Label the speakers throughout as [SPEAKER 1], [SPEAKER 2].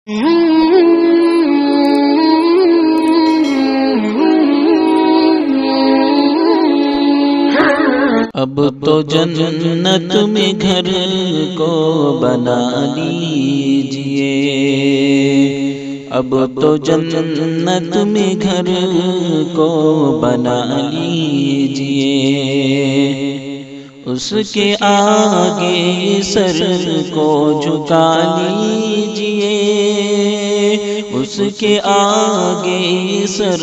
[SPEAKER 1] اب تو جنت میں گھر کو بنا لیجئے، اب تو جنت میں گھر کو بنا لیجئے، اس کے آگے سر کو جھکا لیجئے، اس کے آگے سر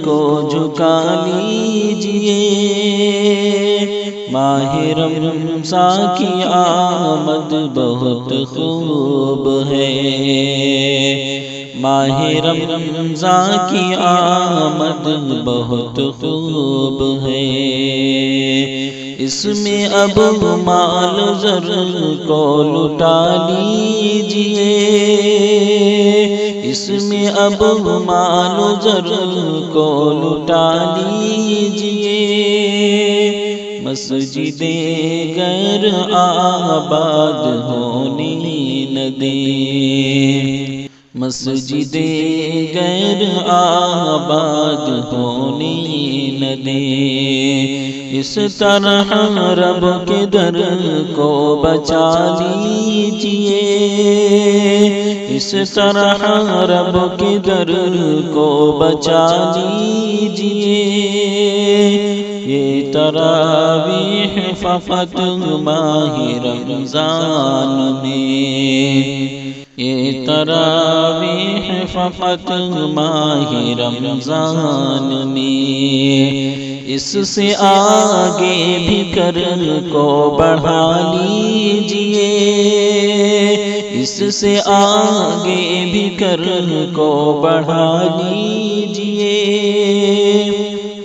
[SPEAKER 1] کو جھکا لیجئے۔ ماہ رمضان کی آمد بہت خوب ہے، ماہ رمضان کی آمد بہت خوب ہے، اس میں اب مال زر کو لٹا لیجئے، اس میں اب مال زر کو لٹا لیجئے، مسجد غیر آباد ہونے نہ دیں، مسجد غیر آباد ہونے نہ دیں، اس طرح رب کے در کو بچا لیجئے، اس طرح رب کے در کو بچا لیجئے۔ یہ تراویح فقط ماہ رمضان میں، یہ تراویح فقط ماہ رمضان میں، اس سے آگے بھی قرن کو بڑھا لیجئے، اس سے آگے بھی قرن کو بڑھا لیجئے۔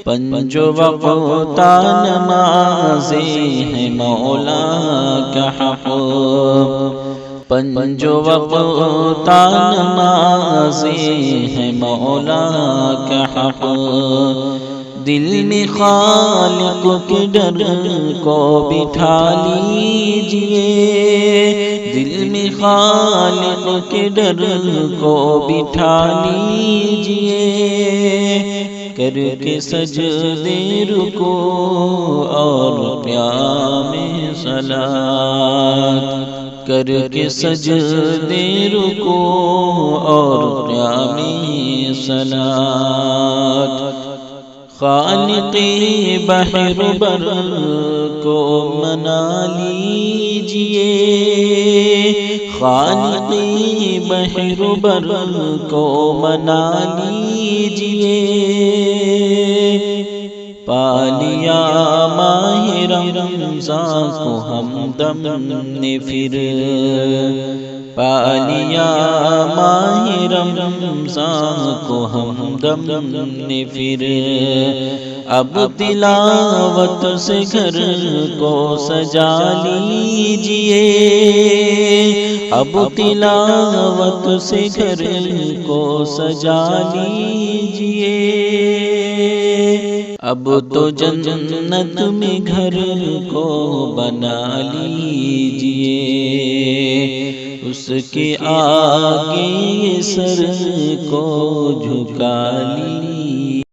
[SPEAKER 1] پنجو وقت نمازیں ہیں مولا کا حق، پنجو وقت نمازیں ہیں مولا کا حق، دل میں خالق کے ڈر کو بٹھا لیجئے، دل میں خالق کے ڈر کو بٹھا لیجئے، کر کے سجدے رکوع اور قیام صلاۃ، کر کے سجدے رکوع اور قیام صلاۃ، خالق بحر بر کو منا لیجئے، خالق بحر بر کو منا لیجئے، پالیا ماہ رمضان کو ہمدم نے پھر، پالیا ماہ رمضان کو ہمدم نے پھر، اب تلاوت سے گھر کو سجا لیجئے، اب تلاوت سے گھر کو سجا لیجئے، اب تو جنت میں گھر کو بنا لیجئے، اس کے آگے سر کو جھکا لیجئے۔